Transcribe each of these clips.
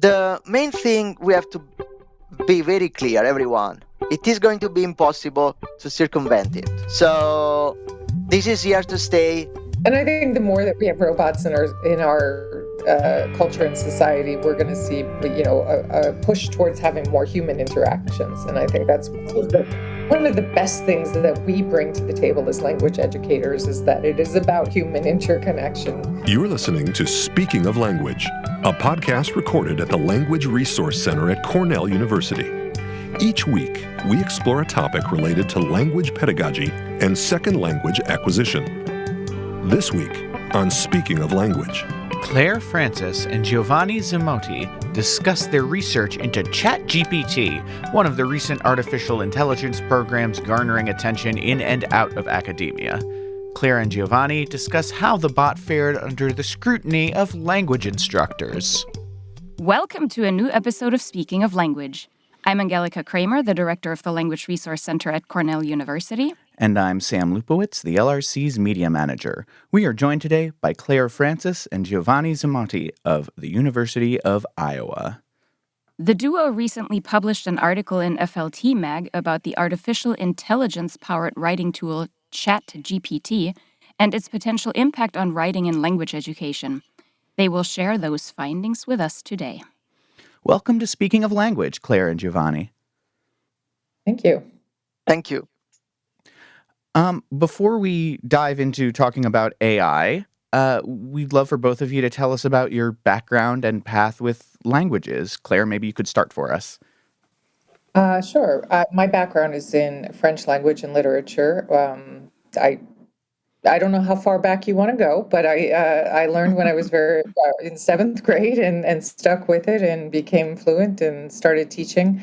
The main thing we have to be very clear, everyone. It is going to be impossible to circumvent it. So this is here to stay. And I think the more that we have robots in our culture and society, we're going to see, a push towards having more human interactions. And I think that's one of the best things that we bring to the table as language educators is that it is about human interconnection. You're listening to Speaking of Language, a podcast recorded at the Language Resource Center at Cornell University. Each week, we explore a topic related to language pedagogy and second language acquisition. This week on Speaking of Language, Claire Frances and Giovanni Zimotti discuss their research into Chat GPT, one of the recent artificial intelligence programs garnering attention in and out of academia. Claire and Giovanni discuss how the bot fared under the scrutiny of language instructors. Welcome to a new episode of Speaking of Language. I'm Angelica Kramer, the director of the Language Resource Center at Cornell University. And I'm Sam Lupowitz, the LRC's media manager. We are joined today by Claire Frances and Giovanni Zimotti of the University of Iowa. The duo recently published an article in FLTMAG about the artificial intelligence-powered writing tool Chat GPT and its potential impact on writing and language education. They will share those findings with us today. Welcome to Speaking of Language, Claire and Giovanni. Thank you. Thank you. Before we dive into talking about AI, we'd love for both of you to tell us about your background and path with languages. Claire, maybe you could start for us. Sure. My background is in French language and literature. I don't know how far back you want to go, but I learned when I was in seventh grade and stuck with it and became fluent and started teaching.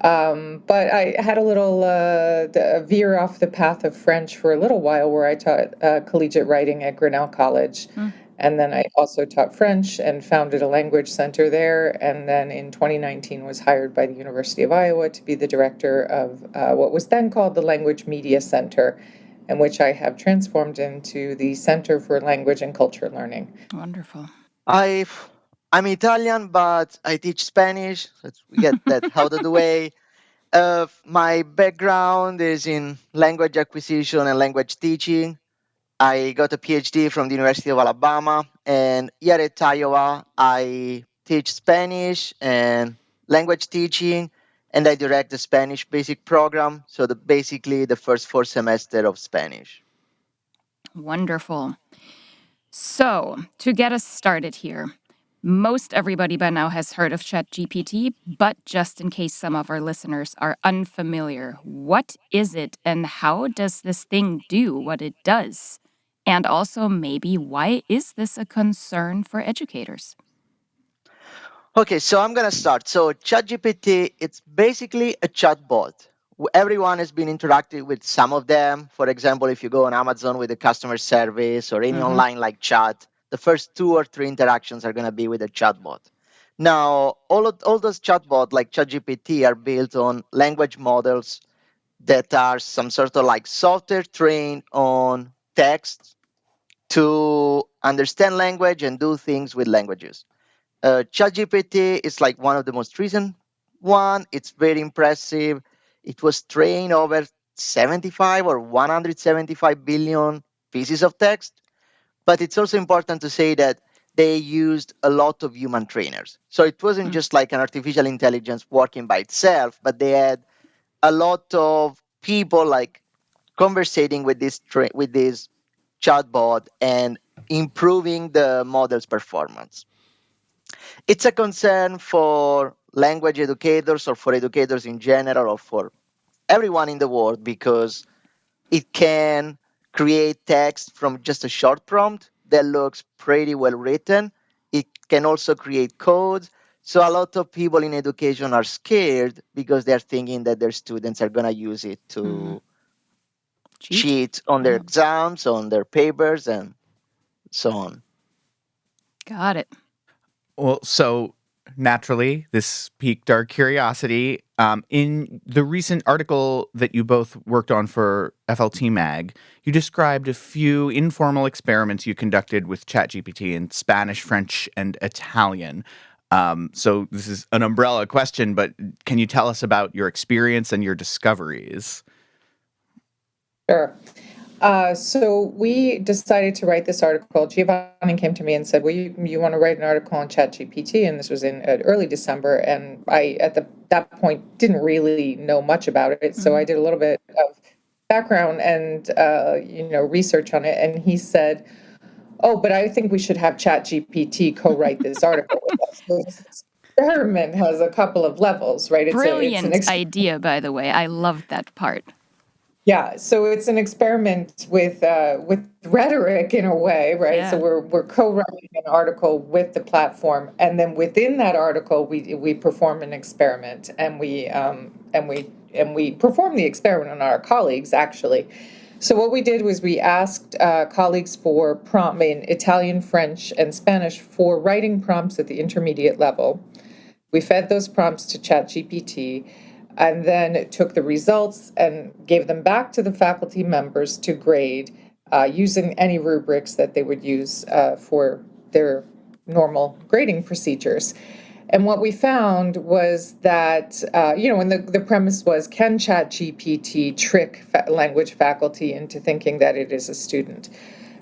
But I had a little veer off the path of French for a little while where I taught collegiate writing at Grinnell College. And then I also taught French and founded a language center there. And then in 2019 was hired by the University of Iowa to be the director of what was then called the Language Media Center, and which I have transformed into the Center for Language and Culture Learning. Wonderful. I'm Italian, but I teach Spanish. Let's get that out of the way. My background is in language acquisition and language teaching. I got a PhD from the University of Alabama, and here at Iowa, I teach Spanish and language teaching, and I direct the Spanish basic program, so basically the first 4 semesters of Spanish. Wonderful. So, to get us started here, most everybody by now has heard of Chat GPT, but just in case some of our listeners are unfamiliar, what is it and how does this thing do what it does? And also, maybe, why is this a concern for educators? Okay, so I'm going to start. So ChatGPT, it's basically a chatbot. Everyone has been interacting with some of them. For example, if you go on Amazon with a customer service or any online like chat, the first 2 or 3 interactions are going to be with a chatbot. Now, all those chatbots like ChatGPT are built on language models that are some sort of like software trained on text to understand language and do things with languages. ChatGPT is like one of the most recent one. It's very impressive. It was trained over 75 or 175 billion pieces of text. But it's also important to say that they used a lot of human trainers. So it wasn't just like an artificial intelligence working by itself, but they had a lot of people like conversating with this chatbot and improving the model's performance. It's a concern for language educators or for educators in general or for everyone in the world because it can create text from just a short prompt that looks pretty well written. It can also create code. So a lot of people in education are scared because they're thinking that their students are going to use it to cheat on their exams, on their papers, and so on. Got it. Well, so naturally, this piqued our curiosity. In the recent article that you both worked on for FLTMAG, you described a few informal experiments you conducted with ChatGPT in Spanish, French, and Italian. So this is an umbrella question, but can you tell us about your experience and your discoveries? Sure. So we decided to write this article. Giovanni came to me and said, "Well, you want to write an article on ChatGPT?" And this was in early December, and I that point didn't really know much about it, so I did a little bit of background and research on it. And he said, "Oh, but I think we should have ChatGPT co-write this article with us." So this experiment has a couple of levels, right? It's an Brilliant idea, by the way. I love that part. Yeah, so it's an experiment with rhetoric in a way, right? So Yeah. we're co-writing an article with the platform, and then within that article, we perform an experiment, and we perform the experiment on our colleagues actually. So what we did was we asked colleagues for prompt in Italian, French, and Spanish for writing prompts at the intermediate level. We fed those prompts to ChatGPT and then took the results and gave them back to the faculty members to grade using any rubrics that they would use for their normal grading procedures. And what we found was that, and the premise was, can ChatGPT trick language faculty into thinking that it is a student?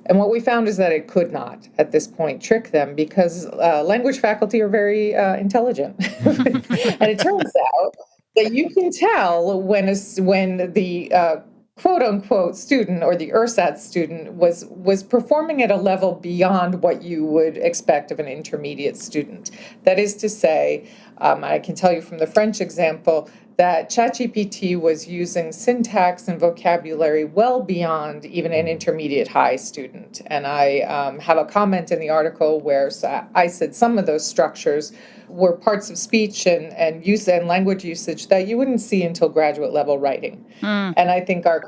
And what we found is that it could not, at this point, trick them because language faculty are very intelligent. And it turns out that you can tell when the quote unquote student or the ersatz student was performing at a level beyond what you would expect of an intermediate student. That is to say, I can tell you from the French example that ChatGPT was using syntax and vocabulary well beyond even an intermediate high student. And I have a comment in the article where I said some of those structures were parts of speech and use and language usage that you wouldn't see until graduate level writing. And I think our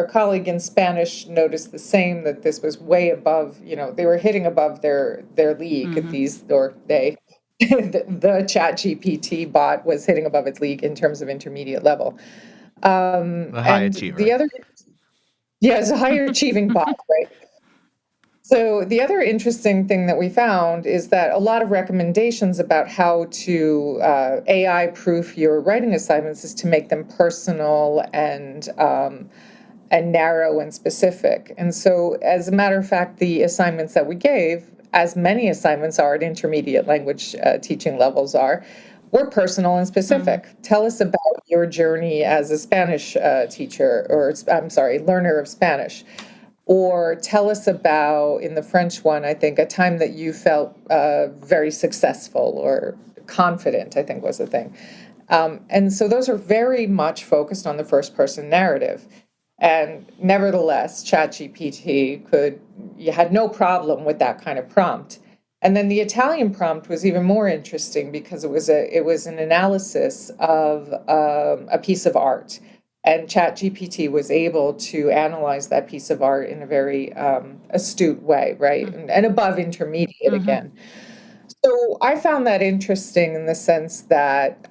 colleague in Spanish noticed the same, that this was way above, they were hitting above their league at these, or the Chat GPT bot was hitting above its league in terms of intermediate level. The high And achiever. the other, yeah, it's a higher achieving bot, right? So the other interesting thing that we found is that a lot of recommendations about how to AI proof your writing assignments is to make them personal and narrow and specific. And so, as a matter of fact, the assignments that we gave, as many assignments are at intermediate language teaching levels are, were personal and specific. Tell us about your journey as a Spanish teacher, or I'm sorry, learner of Spanish. Or tell us about, in the French one, I think, a time that you felt very successful or confident, I think was the thing. And so those are very much focused on the first person narrative. And nevertheless, ChatGPT you had no problem with that kind of prompt. And then the Italian prompt was even more interesting because it was an analysis of a piece of art. And ChatGPT was able to analyze that piece of art in a very astute way, right? And above intermediate again. So I found that interesting in the sense that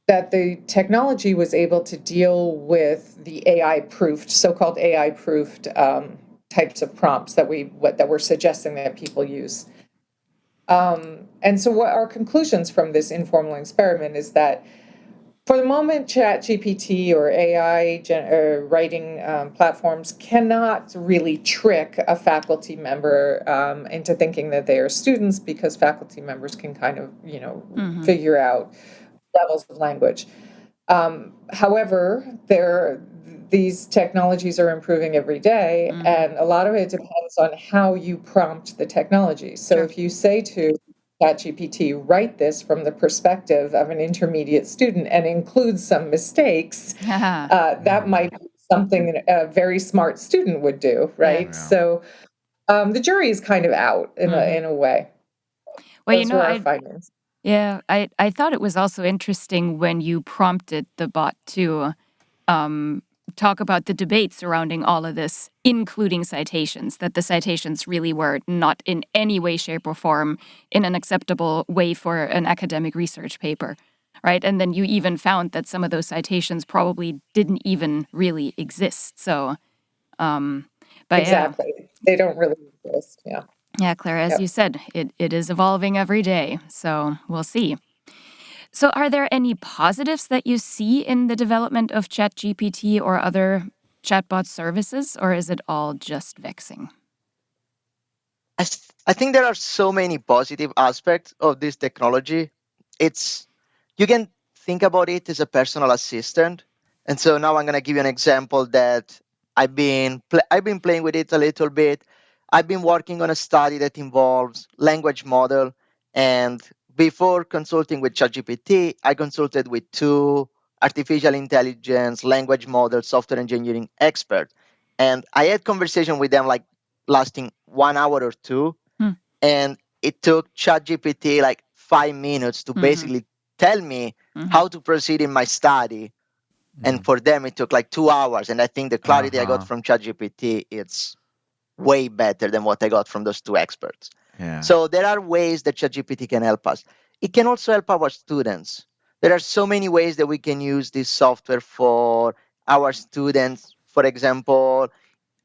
that the technology was able to deal with the AI-proofed, so-called AI-proofed types of prompts that we're suggesting that people use. And so what our conclusions from this informal experiment is that for the moment, ChatGPT or AI writing platforms cannot really trick a faculty member into thinking that they are students, because faculty members can kind of, figure out levels of language. However, these technologies are improving every day, and a lot of it depends on how you prompt the technology. So Sure. if you say to ChatGPT, write this from the perspective of an intermediate student and include some mistakes, that might be something a very smart student would do, right? Yeah. So the jury is kind of out in a way. Well, Those were our findings. yeah, I thought it was also interesting when you prompted the bot to talk about the debate surrounding all of this, including citations, that the citations really were not in any way, shape, or form in an acceptable way for an academic research paper, right? And then you even found that some of those citations probably didn't even really exist. So, but yeah. Exactly. They don't really exist. Yeah. Yeah, Claire, as you Yep. said, it is evolving every day. So we'll see. So, are there any positives that you see in the development of ChatGPT or other chatbot services, or is it all just vexing? I think there are so many positive aspects of this technology. It's you can think about it as a personal assistant. And so now I'm going to give you an example that I've been playing with it a little bit. I've been working on a study that involves language model, and before consulting with ChatGPT, I consulted with two artificial intelligence language model software engineering experts, and I had conversation with them like lasting 1 hour or two, Hmm. and it took ChatGPT like 5 minutes to Mm-hmm. basically tell me Mm-hmm. how to proceed in my study. And Mhm. for them, it took like 2 hours. And I think the clarity I got Uh-huh. from ChatGPT it's way better than what I got from those two experts. Yeah. So there are ways that ChatGPT can help us. It can also help our students. There are so many ways that we can use this software for our students. For example,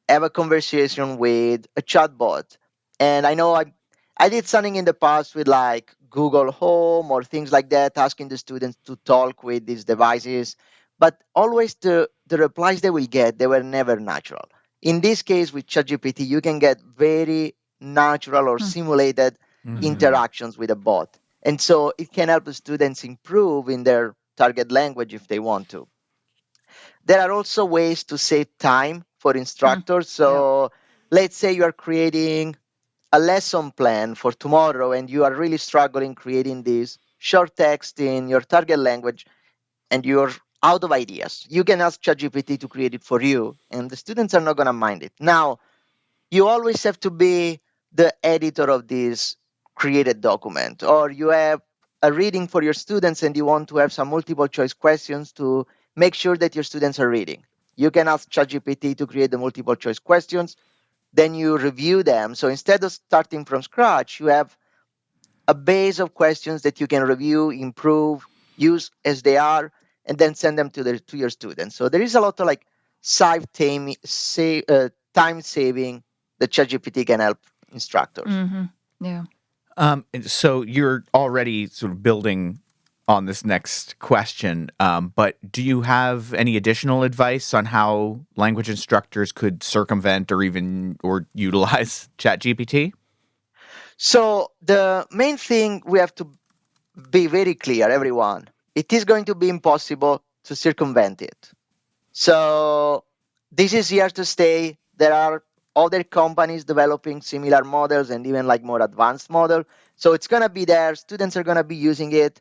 have a conversation with a chatbot. And I know I did something in the past with like Google Home or things like that, asking the students to talk with these devices. But always the replies they will get, they were never natural. In this case, with ChatGPT, you can get very natural or simulated Mm-hmm. Mhm. interactions with a bot. And so it can help the students improve in their target language if they want to. There are also ways to save time for Hmm. instructors. Yep. So let's say you are creating a lesson plan for tomorrow and you are really struggling creating this short text in your target language and you're out of ideas. You can ask ChatGPT to create it for you, and the students are not going to mind it. Now, you always have to be the editor of this created document, or you have a reading for your students and you want to have some multiple choice questions to make sure that your students are reading. You can ask ChatGPT to create the multiple choice questions, then you review them. So instead of starting from scratch, you have a base of questions that you can review, improve, use as they are, and then send them to your students. So there is a lot of like time saving that ChatGPT can help instructors. Mm-hmm. Yeah. And so you're already sort of building on this next question, but do you have any additional advice on how language instructors could circumvent or even or utilize ChatGPT? So the main thing we have to be very clear, everyone, it is going to be impossible to circumvent it. So this is here to stay. There are other companies developing similar models and even like more advanced model. So it's gonna be there. Students are gonna be using it.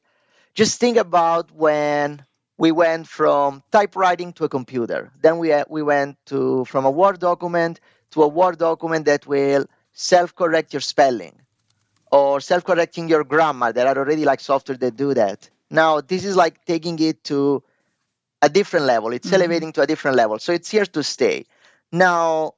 Just think about when we went from typewriting to a computer. Then we went to from a Word document to a Word document that will self-correct your spelling or self-correcting your grammar. There are already like software that do that. Now this is like taking it to a different level. It's Mm-hmm. elevating to a different level. So it's here to stay. Now,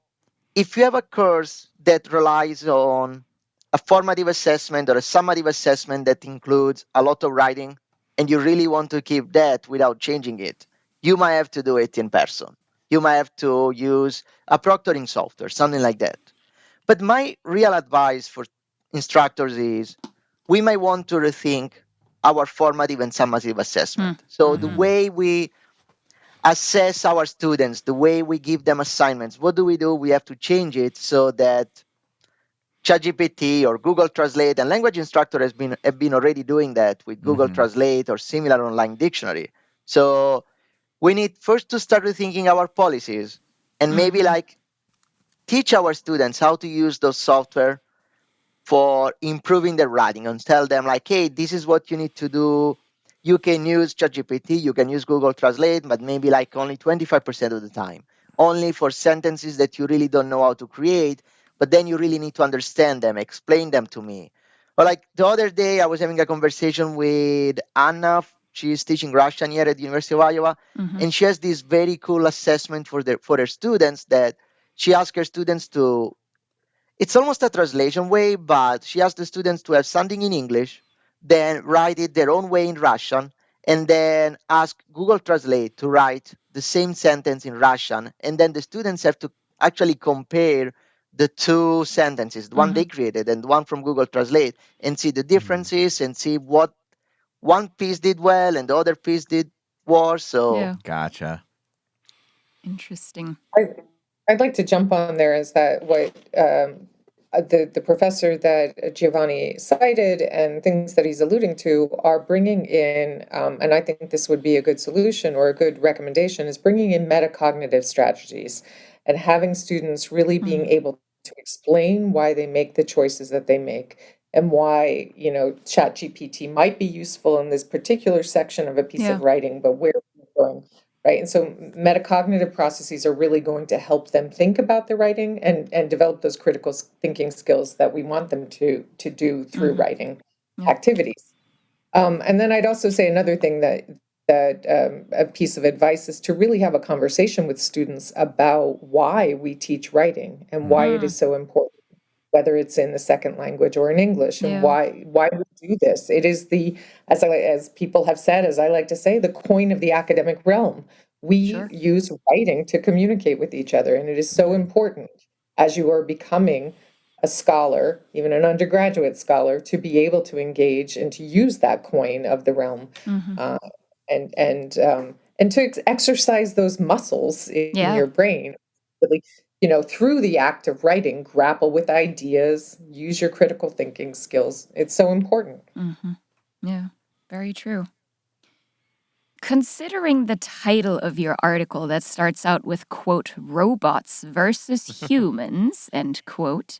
if you have a course that relies on a formative assessment or a summative assessment that includes a lot of writing, and you really want to keep that without changing it, you might have to do it in person. You might have to use a proctoring software, something like that. But my real advice for instructors is we might want to rethink our formative and summative assessment. So the Mm-hmm. Mhm. way we assess our students, the way we give them assignments. What do? We have to change it so that ChatGPT or Google Translate and language instructor have been already doing that with Google Mhm. Translate or similar online dictionary. So we need first to start rethinking our policies and maybe Mm-hmm. like teach our students how to use those software for improving their writing and tell them like, hey, this is what you need to do. You can use ChatGPT, you can use Google Translate, but maybe like only 25% of the time. Only for sentences that you really don't know how to create, but then you really need to understand them, explain them to me. Or like the other day, I was having a conversation with Anna. She's teaching Russian here at the University of Iowa, Mm-hmm. and she has this very cool assessment for her students that she asks her students to it's almost a translation way, but she asked the students to have something in English, then write it their own way in Russian, and then ask Google Translate to write the same sentence in Russian. And then the students have to actually compare the two sentences, the one they created and the one from Google Translate, and see the differences and see what one piece did well and the other piece did worse. So Yeah. Gotcha. Interesting. I'd like to jump on there is that what the professor that Giovanni cited and things that he's alluding to are bringing in, and I think this would be a good solution or a good recommendation, is bringing in metacognitive strategies and having students really being able to explain why they make the choices that they make and why, ChatGPT might be useful in this particular section of a piece Yeah. of writing, but where it's going. Right. And so metacognitive processes are really going to help them think about the writing and develop those critical thinking skills that we want them to do through writing Yeah. activities. And then I'd also say another thing that a piece of advice is to really have a conversation with students about why we teach writing and why it is so important, whether it's in the second language or in English, and Yeah. why we do this. It is as people have said, as I like to say, the coin of the academic realm. We Sure. use writing to communicate with each other, and it is so important as you are becoming a scholar, even an undergraduate scholar, to be able to engage and to use that coin of the realm, uh, and to exercise those muscles in Yeah. your brain, really, through the act of writing, grapple with ideas, use your critical thinking skills. It's so important. Yeah. Very true. Considering the title of your article that starts out with, quote, robots versus humans, end quote,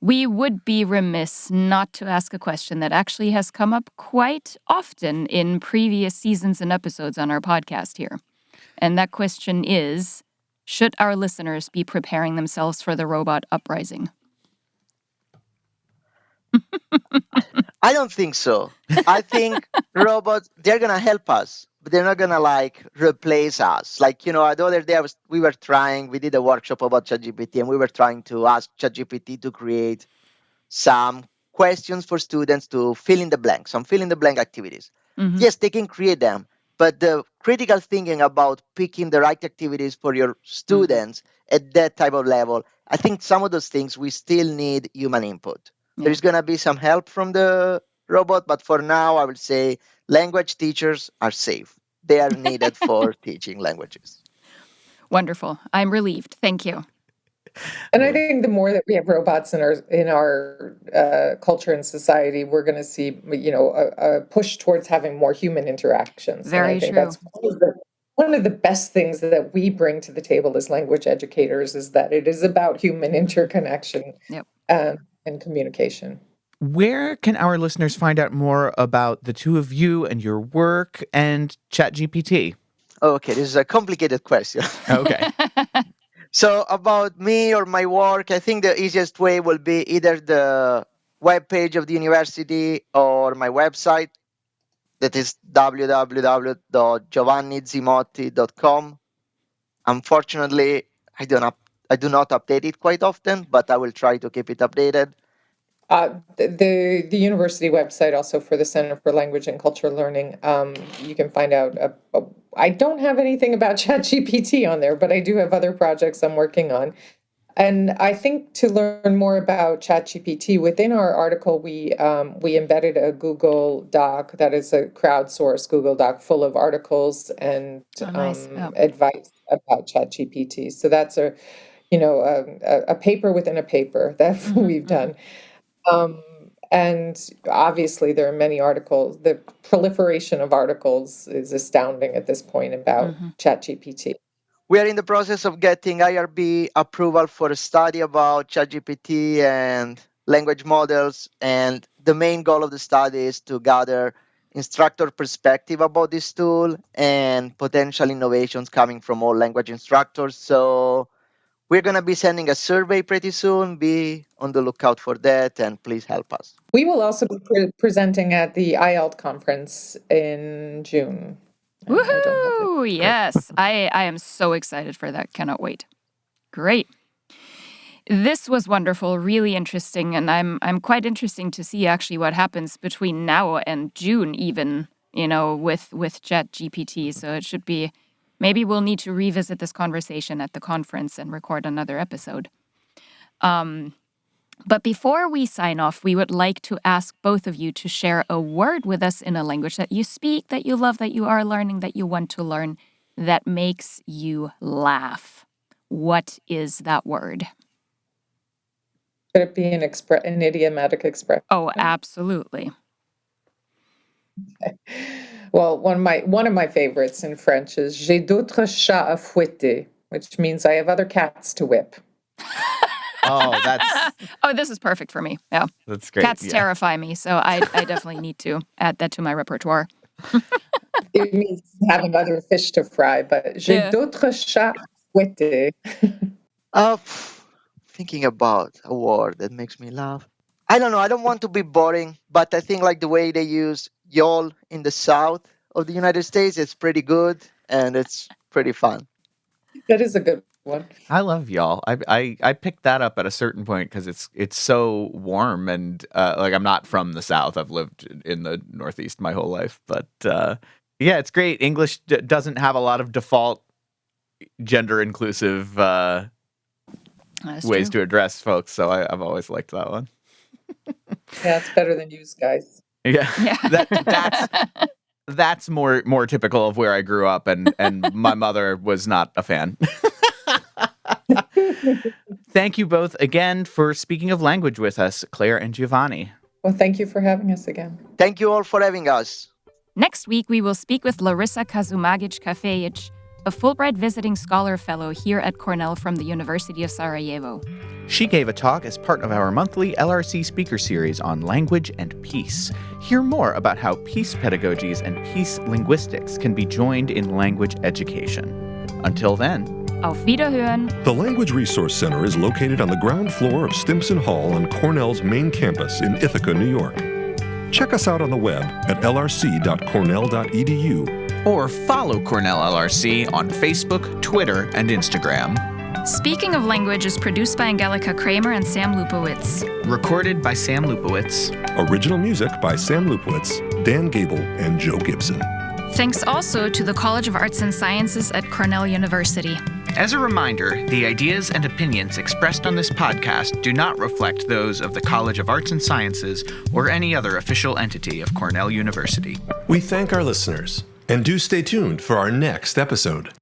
we would be remiss not to ask a question that actually has come up quite often in previous seasons and episodes on our podcast here. And that question is, should our listeners be preparing themselves for the robot uprising? I don't think so. I think robots, they're gonna help us, but they're not gonna like replace us. Like, the other day we did a workshop about ChatGPT, and we were trying to ask ChatGPT to create some questions for students to fill in the blank, some fill in the blank activities. Yes, they can create them, but the critical thinking about picking the right activities for your students at that type of level, I think some of those things we still need human input. Yeah. There's going to be some help from the robot, but for now, I would say language teachers are safe. They are needed for teaching languages. Wonderful. I'm relieved. Thank you. And I think the more that we have robots in our culture and society, we're going to see, a push towards having more human interactions. And I Very think true. that's one of the best things that we bring to the table as language educators is that it is about human interconnection Yep. and communication. Where can our listeners find out more about the two of you and your work and ChatGPT? Okay, this is a complicated question. Okay. So about me or my work, I think the easiest way will be either the web page of the university or my website. That is www.giovannizimotti.com. Unfortunately, I do not update it quite often, but I will try to keep it updated. The university website also for the Center for Language and Culture Learning, you can find out. I don't have anything about ChatGPT on there, but I do have other projects I'm working on. And I think to learn more about ChatGPT, within our article, we embedded a Google Doc that is a crowdsourced Google Doc full of articles and Oh, nice. Yeah. advice about ChatGPT. So that's a paper within a paper that we've done. Um, and obviously, there are many articles. The proliferation of articles is astounding at this point about ChatGPT. We are in the process of getting IRB approval for a study about ChatGPT and language models. And the main goal of the study is to gather instructor perspective about this tool and potential innovations coming from all language instructors. So we're going to be sending a survey pretty soon. Be on the lookout for that, and please help us. We will also be presenting at the IELT conference in June. And I don't have the Woohoo! Yes. I am so excited for that. Cannot wait. Great. This was wonderful, really interesting, and I'm quite interesting to see actually what happens between now and June even, with ChatGPT. So it should be maybe we'll need to revisit this conversation at the conference and record another episode. But before we sign off, we would like to ask both of you to share a word with us in a language that you speak, that you love, that you are learning, that you want to learn, that makes you laugh. What is that word? Could it be an idiomatic expression? Oh, absolutely. Well, one of my favorites in French is "J'ai d'autres chats à fouetter," which means I have other cats to whip. Oh, that's Oh, this is perfect for me. Yeah. that's great. Cats yeah. terrify me, so I definitely need to add that to my repertoire. It means having other fish to fry, but "J'ai Yeah. d'autres chats à fouetter." Thinking about a word that makes me laugh. I don't know. I don't want to be boring, but I think like the way they use y'all in the south of the United States is pretty good and it's pretty fun. That is a good one. I love y'all. I picked that up at a certain point because it's so warm and like I'm not from the South. I've lived in the Northeast my whole life, but yeah, it's great. English doesn't have a lot of default gender inclusive That's ways true. to address folks, so I've always liked that one. Yeah, it's better than "use guys." Yeah, Yeah. that's more typical of where I grew up, and my mother was not a fan. Thank you both again for speaking of language with us, Claire and Giovanni. Well, thank you for having us again. Thank you all for having us. Next week, we will speak with Larissa Kazumagic-Kafejic, a Fulbright Visiting Scholar Fellow here at Cornell from the University of Sarajevo. She gave a talk as part of our monthly LRC speaker series on language and peace. Hear more about how peace pedagogies and peace linguistics can be joined in language education. Until then, Auf Wiederhören! The Language Resource Center is located on the ground floor of Stimson Hall on Cornell's main campus in Ithaca, New York. Check us out on the web at lrc.cornell.edu. or follow Cornell LRC on Facebook, Twitter, and Instagram. Speaking of Language is produced by Angelica Kramer and Sam Lupowitz. Recorded by Sam Lupowitz. Original music by Sam Lupowitz, Dan Gable, and Joe Gibson. Thanks also to the College of Arts and Sciences at Cornell University. As a reminder, the ideas and opinions expressed on this podcast do not reflect those of the College of Arts and Sciences or any other official entity of Cornell University. We thank our listeners, and do stay tuned for our next episode.